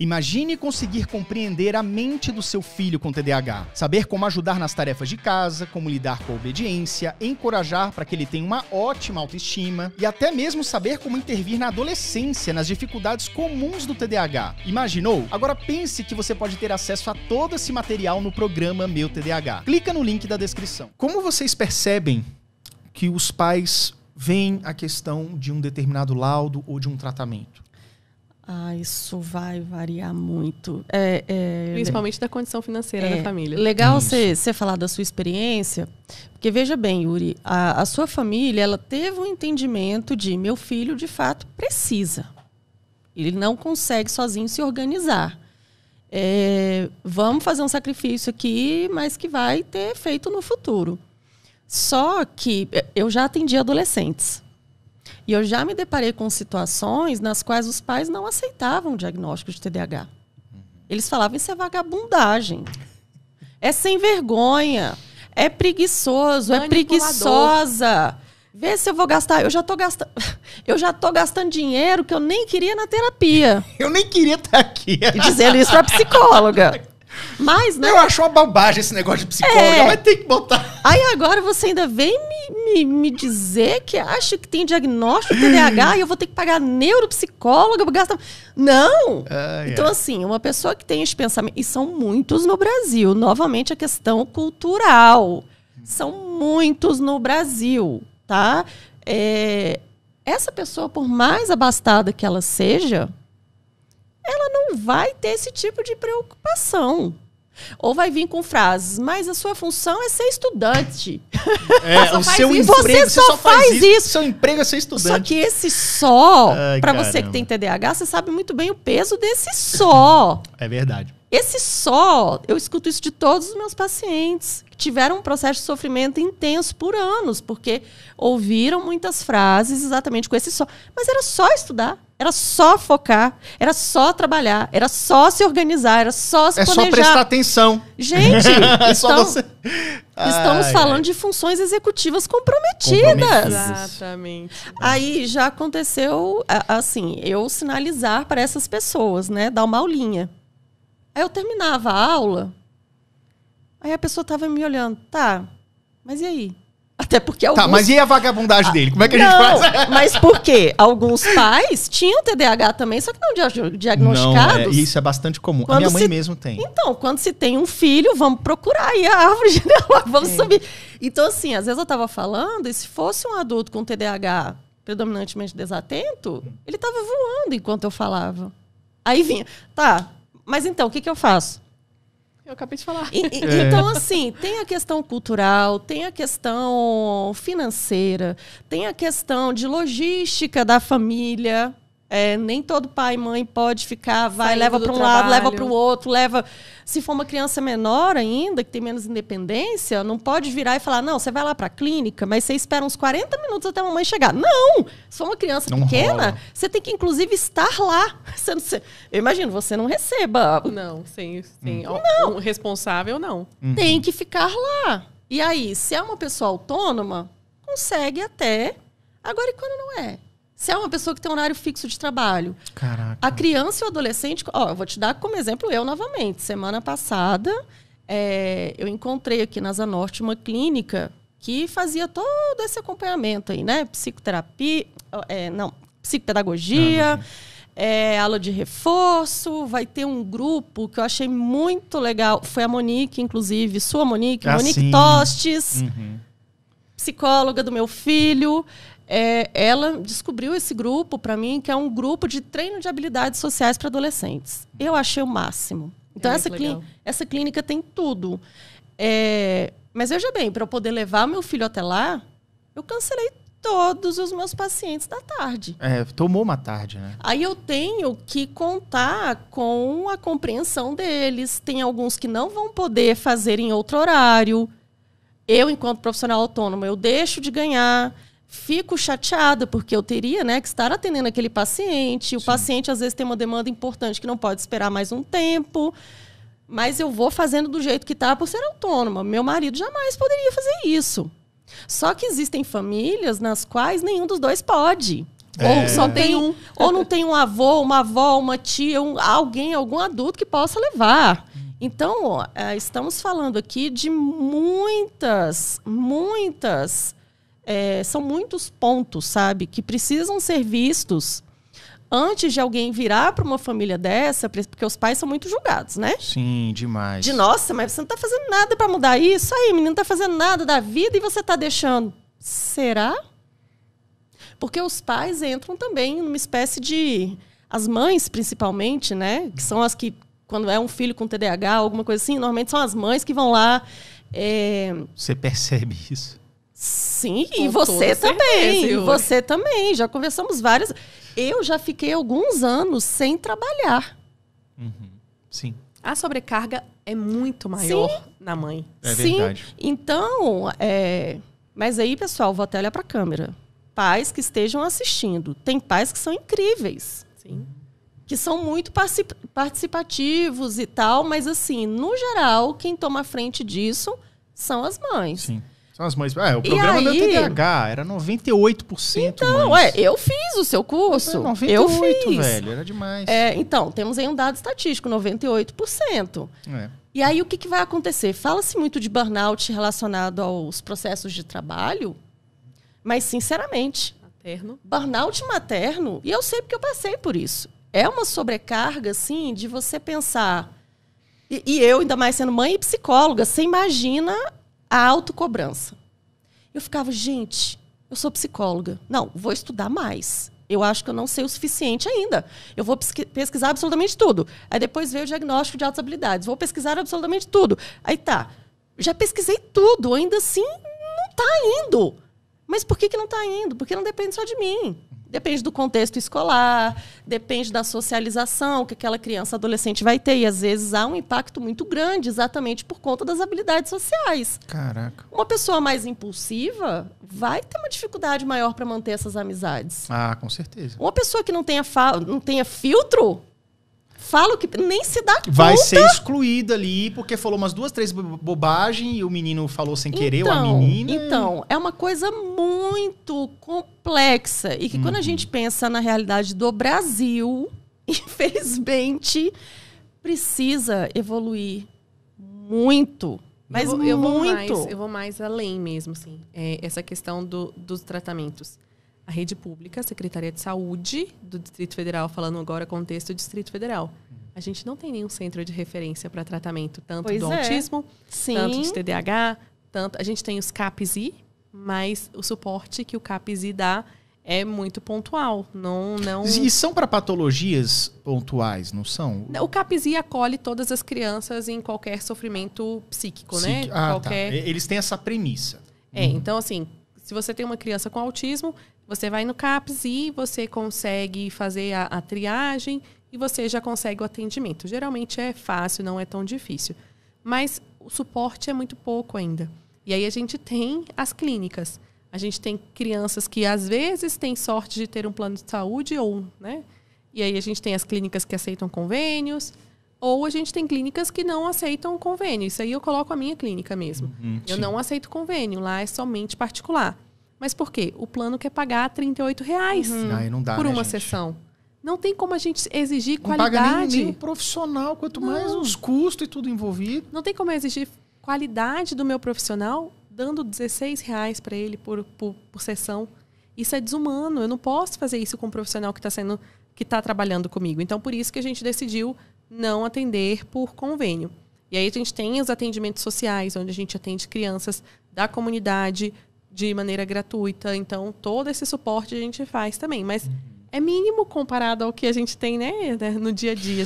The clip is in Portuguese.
Imagine conseguir compreender a mente do seu filho com TDAH, saber como ajudar nas tarefas de casa, como lidar com a obediência, encorajar para que ele tenha uma ótima autoestima e até mesmo saber como intervir na adolescência, nas dificuldades comuns do TDAH. Imaginou? Agora pense que você pode ter acesso a todo esse material no programa Meu TDAH. Clica no link da descrição. Como vocês percebem que os pais veem a questão de um determinado laudo ou de um tratamento? Isso vai variar muito. Principalmente da condição financeira da família. Legal você falar da sua experiência, porque veja bem, Yuri, a sua família ela teve um entendimento de meu filho de fato precisa. Ele não consegue sozinho se organizar. Vamos fazer um sacrifício aqui, mas que vai ter efeito no futuro. Só que eu já atendi adolescentes. E eu já me deparei com situações nas quais os pais não aceitavam o diagnóstico de TDAH. Eles falavam, isso é vagabundagem. É sem vergonha. É preguiçoso. É preguiçosa. Vê se eu vou gastar. Eu já tô gastando dinheiro que eu nem queria na terapia. Eu nem queria estar aqui. E dizendo isso pra psicóloga. Mas, né? Eu acho uma bobagem esse negócio de psicóloga, mas tem que botar. Aí agora você ainda vem me dizer que acha que tem diagnóstico de TDAH e eu vou ter que pagar neuropsicóloga, vou gastar... Não! Então, assim, uma pessoa que tem esse pensamento... E são muitos no Brasil. Novamente, a questão cultural. São muitos no Brasil, tá? Essa pessoa, por mais abastada que ela seja... ela não vai ter esse tipo de preocupação. Ou vai vir com frases, mas a sua função é ser estudante. O seu emprego, você só faz isso. Seu emprego é ser estudante. Só que esse só, para você que tem TDAH, você sabe muito bem o peso desse só. É verdade. Esse só, eu escuto isso de todos os meus pacientes, que tiveram um processo de sofrimento intenso por anos, porque ouviram muitas frases exatamente com esse só. Mas era só estudar, era só focar, era só trabalhar, era só se organizar, era só se planejar. É só prestar atenção. Gente, estamos Ai, falando de funções executivas comprometidas. Exatamente. Aí já aconteceu, assim, eu sinalizar para essas pessoas, né, dar uma aulinha. Aí eu terminava a aula, aí a pessoa tava me olhando, tá, mas e aí? Até porque alguns... Tá, mas e a vagabundagem dele? Como é que a gente faz? Mas por quê? Alguns pais tinham TDAH também, só que não diagnosticados. Não, isso é bastante comum. A minha mãe mesmo tem. Então, quando se tem um filho, vamos procurar aí a árvore genealógica, vamos subir. Então, assim, às vezes eu tava falando, e se fosse um adulto com TDAH predominantemente desatento, ele tava voando enquanto eu falava. Aí vinha, tá... Mas então, o que eu faço? Eu acabei de falar. Então, assim, tem a questão cultural, tem a questão financeira, tem a questão de logística da família. Nem todo pai e mãe pode ficar, leva para um lado, leva para o outro, leva... Se for uma criança menor ainda, que tem menos independência, não pode virar e falar, não, você vai lá para a clínica, mas você espera uns 40 minutos até a mamãe chegar. Não! Se for uma criança pequena, você tem que, inclusive, estar lá. Eu imagino, você não receba. Não, sim. Um responsável, não. Tem que ficar lá. E aí, se é uma pessoa autônoma, consegue até... Agora, e quando não é? Se é uma pessoa que tem um horário fixo de trabalho. Caraca. A criança e o adolescente... eu vou te dar como exemplo eu novamente. Semana passada, eu encontrei aqui na Zanorte uma clínica que fazia todo esse acompanhamento aí, né? Psicoterapia... psicopedagogia, aula de reforço. Vai ter um grupo que eu achei muito legal. Foi a Monique, inclusive. Sua Monique. Monique Tostes. Psicóloga do meu filho. Ela descobriu esse grupo para mim, que é um grupo de treino de habilidades sociais para adolescentes. Eu achei o máximo. Então, essa clínica tem tudo. Mas veja bem, para eu poder levar meu filho até lá, eu cancelei todos os meus pacientes da tarde. Tomou uma tarde, né? Aí eu tenho que contar com a compreensão deles. Tem alguns que não vão poder fazer em outro horário. Eu, enquanto profissional autônomo, eu deixo de ganhar... Fico chateada, porque eu teria, né, que estar atendendo aquele paciente. O paciente, às vezes, tem uma demanda importante que não pode esperar mais um tempo. Mas eu vou fazendo do jeito que está por ser autônoma. Meu marido jamais poderia fazer isso. Só que existem famílias nas quais nenhum dos dois pode. Ou só tem um. Ou não tem um avô, uma avó, uma tia, algum adulto que possa levar. Então, estamos falando aqui de muitas, são muitos pontos, sabe, que precisam ser vistos antes de alguém virar para uma família dessa, porque os pais são muito julgados, né? Sim, demais. Nossa, mas você não está fazendo nada para mudar isso aí, menino, não está fazendo nada da vida e você está deixando. Será? Porque os pais entram também numa espécie de... As mães, principalmente, né? Que são as que, quando é um filho com TDAH, alguma coisa assim, normalmente são as mães que vão lá... Você percebe isso? Sim, e você também. E você também. Já conversamos várias... Eu já fiquei alguns anos sem trabalhar. Sim. A sobrecarga é muito maior na mãe. É verdade. Sim. Então, mas aí, pessoal, vou até olhar para a câmera. Pais que estejam assistindo. Tem pais que são incríveis. Sim. Que são muito participativos e tal, mas assim, no geral, quem toma a frente disso são as mães. Sim. São as mães. O programa meu TDAH era 98%. Então, mães. Eu fiz o seu curso. 98%, eu fiz. velho, era demais. Então, temos aí um dado estatístico, 98%. E aí, o que vai acontecer? Fala-se muito de burnout relacionado aos processos de trabalho, mas, sinceramente, burnout materno, e eu sei porque eu passei por isso, é uma sobrecarga, assim, de você pensar... E eu, ainda mais sendo mãe e psicóloga, você imagina a autocobrança. Eu ficava, gente, eu sou psicóloga. Não, vou estudar mais. Eu acho que eu não sei o suficiente ainda. Eu vou pesquisar absolutamente tudo. Aí depois veio o diagnóstico de altas habilidades. Vou pesquisar absolutamente tudo. Aí tá, já pesquisei tudo, ainda assim não está indo. Mas por que não está indo? Porque não depende só de mim. Depende do contexto escolar, depende da socialização que aquela criança adolescente vai ter. E, às vezes, há um impacto muito grande exatamente por conta das habilidades sociais. Caraca. Uma pessoa mais impulsiva vai ter uma dificuldade maior para manter essas amizades. Ah, com certeza. Uma pessoa que não tenha filtro, fala o que nem se dá conta. Vai ser excluída ali, porque falou umas 2, 3 bobagens e o menino falou sem querer, ou a menina. Então, é uma coisa muito complexa. E que quando a gente pensa na realidade do Brasil, infelizmente, precisa evoluir muito. Mas eu vou mais além mesmo, assim. Essa questão dos tratamentos. A rede pública, a Secretaria de Saúde do Distrito Federal, falando agora contexto do Distrito Federal. A gente não tem nenhum centro de referência para tratamento, tanto do autismo, tanto de TDAH, a gente tem os CAPS-I, mas o suporte que o CAPS-I dá é muito pontual. Não... E são para patologias pontuais, não são? O CAPS-I acolhe todas as crianças em qualquer sofrimento psíquico, né? Tá. Eles têm essa premissa. Então, assim, se você tem uma criança com autismo, você vai no CAPS-I, você consegue fazer a triagem e você já consegue o atendimento. Geralmente é fácil, não é tão difícil. Mas o suporte é muito pouco ainda. E aí a gente tem as clínicas. A gente tem crianças que, às vezes, têm sorte de ter um plano de saúde, né? E aí a gente tem as clínicas que aceitam convênios, ou a gente tem clínicas que não aceitam convênio. Isso aí eu coloco a minha clínica mesmo. Eu não aceito convênio, lá é somente particular. Mas por quê? O plano quer pagar R$38 não dá, por uma sessão. Não tem como a gente exigir qualidade. Não paga nem o profissional, quanto mais os custos e tudo envolvido. Não tem como eu exigir qualidade do meu profissional dando R$16 para ele por sessão. Isso é desumano. Eu não posso fazer isso com um profissional que está trabalhando comigo. Então, por isso que a gente decidiu não atender por convênio. E aí a gente tem os atendimentos sociais, onde a gente atende crianças da comunidade de maneira gratuita. Então, todo esse suporte a gente faz também. Mas é mínimo comparado ao que a gente tem, né, no dia a dia.